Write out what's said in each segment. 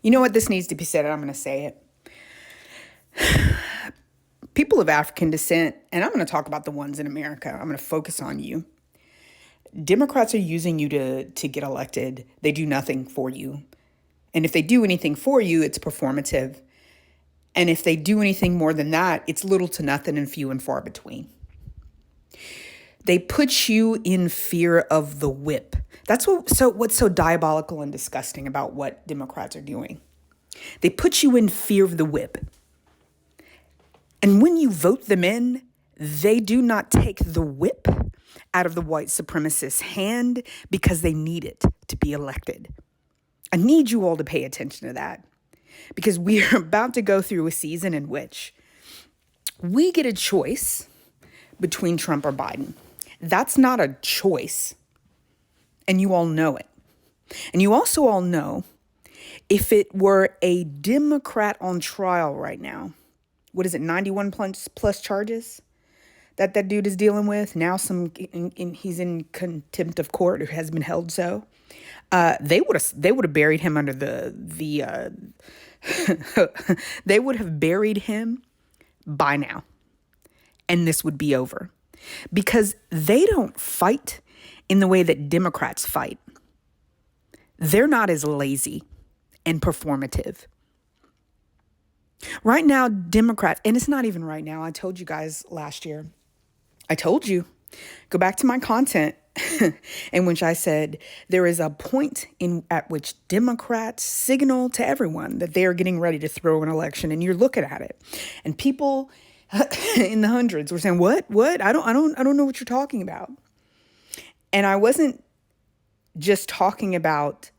You know what? This needs to be said, and I'm going to say it. People of African descent, and I'm going to talk about the ones in America. I'm going to focus on you. Democrats are using you to get elected. They do nothing for you. And if they do anything for you, it's performative. And if they do anything more than that, it's little to nothing and few and far between. They put you in fear of the whip. That's what's so diabolical and disgusting about what Democrats are doing. They put you in fear of the whip. And when you vote them in, they do not take the whip out of the white supremacist's hand because they need it to be elected. I need you all to pay attention to that because we are about to go through a season in which we get a choice between Trump or Biden. That's not a choice. And you all know it. And you also all know if it were a Democrat on trial right now, what is it, 91 plus charges that dude is dealing with? Now he's in contempt of court or has been held so. They would have buried him under they would have buried him by now. And this would be over. Because they don't fight in the way that Democrats fight. They're not as lazy and performative. Right now, Democrats, and it's not even right now. I told you guys last year. I told you. Go back to my content in which I said there is a point at which Democrats signal to everyone that they are getting ready to throw an election, and you're looking at it. And people in the hundreds were saying, "What? I don't know what you're talking about." And I wasn't just talking about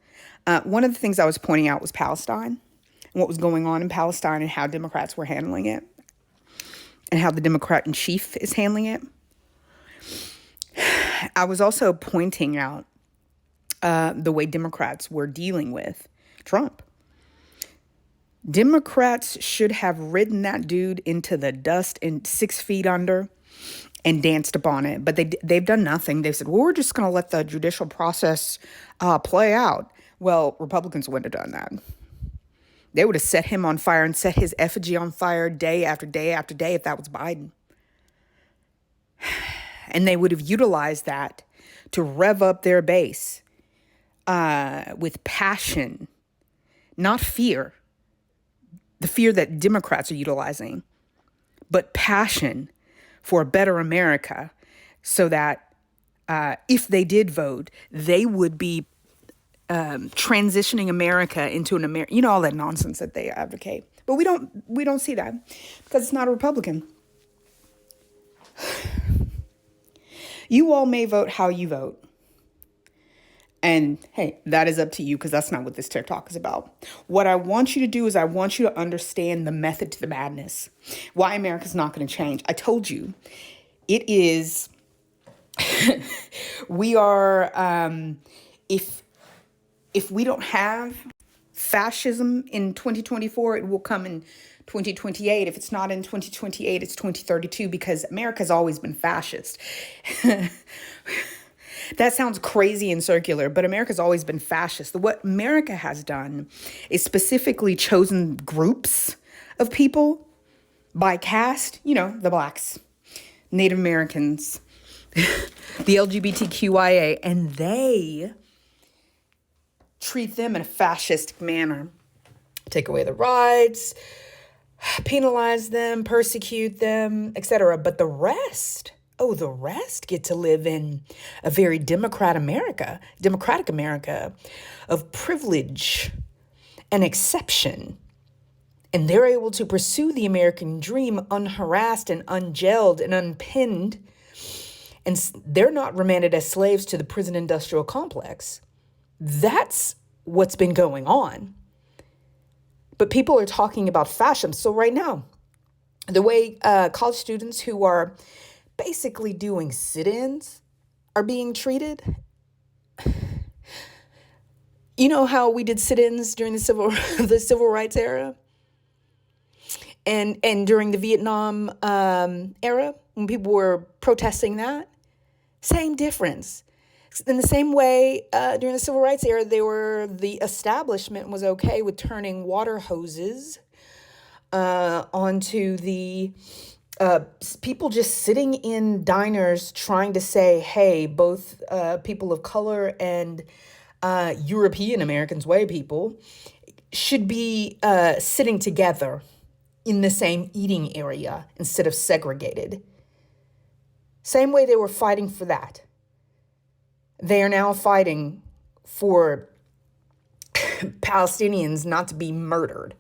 one of the things I was pointing out was Palestine and what was going on in Palestine and how Democrats were handling it and how the Democrat in chief is handling it. I was also pointing out the way Democrats were dealing with Trump. Democrats should have ridden that dude into the dust and 6 feet under and danced upon it. But they've done nothing. They've said, well, we're just going to let the judicial process play out. Well, Republicans wouldn't have done that. They would have set him on fire and set his effigy on fire day after day after day if that was Biden. And they would have utilized that to rev up their base with passion, not fear. The fear that Democrats are utilizing, but passion for a better America so that if they did vote, they would be transitioning America into an America, all that nonsense that they advocate. But we don't see that because it's not a Republican. You all may vote how you vote. And hey, that is up to you because that's not what this TikTok is about. What I want you to do is I want you to understand the method to the madness. Why America's not going to change. I told you, it is, we are, if we don't have fascism in 2024, it will come in 2028. If it's not in 2028, it's 2032 because America's always been fascist. That sounds crazy and circular, but America's always been fascist. What America has done is specifically chosen groups of people by caste, the blacks, Native Americans, the LGBTQIA, and they treat them in a fascist manner. Take away the rights, penalize them, persecute them, etc. But the rest get to live in a very democratic America of privilege and exception. And they're able to pursue the American dream unharassed and ungelled and unpinned. And they're not remanded as slaves to the prison industrial complex. That's what's been going on. But people are talking about fascism. So right now, the way college students who are basically doing sit-ins are being treated. You know how we did sit-ins during the civil rights era and during the Vietnam era when people were protesting that? Same difference. In the same way, during the civil rights era, the establishment was okay with turning water hoses onto the people just sitting in diners trying to say, hey, both people of color and European Americans, white people, should be sitting together in the same eating area instead of segregated. Same way they were fighting for that. They are now fighting for Palestinians not to be murdered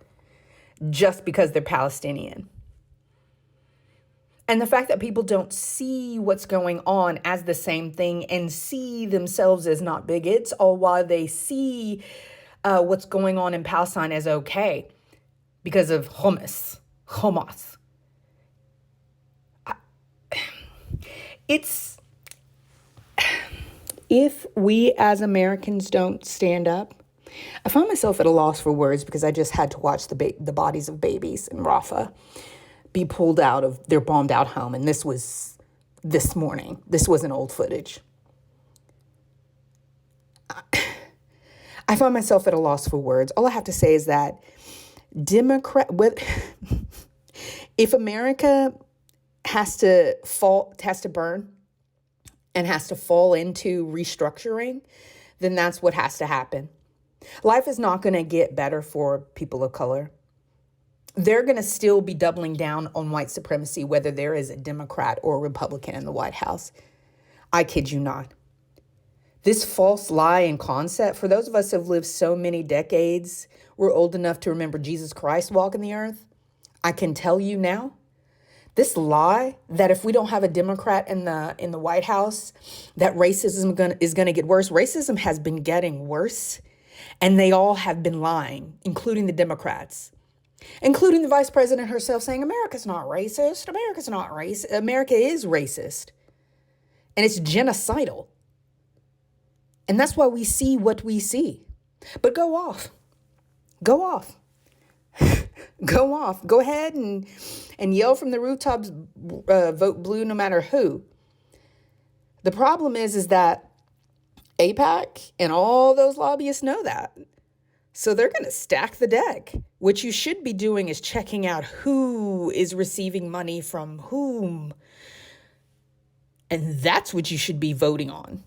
just because they're Palestinian. And the fact that people don't see what's going on as the same thing and see themselves as not bigots, all while they see what's going on in Palestine as okay because of Hamas. If we as Americans don't stand up, I found myself at a loss for words because I just had to watch the bodies of babies in Rafah be pulled out of their bombed out home. And this was this morning. This wasn't old footage. I found myself at a loss for words. All I have to say is that if America has to burn and has to fall into restructuring, then that's what has to happen. Life is not going to get better for people of color. They're going to still be doubling down on white supremacy, whether there is a Democrat or a Republican in the White House. I kid you not. This false lie and concept, for those of us who have lived so many decades, we're old enough to remember Jesus Christ walking the earth. I can tell you now, this lie that if we don't have a Democrat in the White House, that racism is going to get worse. Racism has been getting worse, and they all have been lying, including the Democrats. Including the vice president herself saying, America's not racist. America's not racist. America is racist. And it's genocidal. And that's why we see what we see. But go off. Go off. Go off. Go ahead and yell from the rooftops, vote blue no matter who. The problem is that AIPAC and all those lobbyists know that. So they're going to stack the deck. What you should be doing is checking out who is receiving money from whom. And that's what you should be voting on.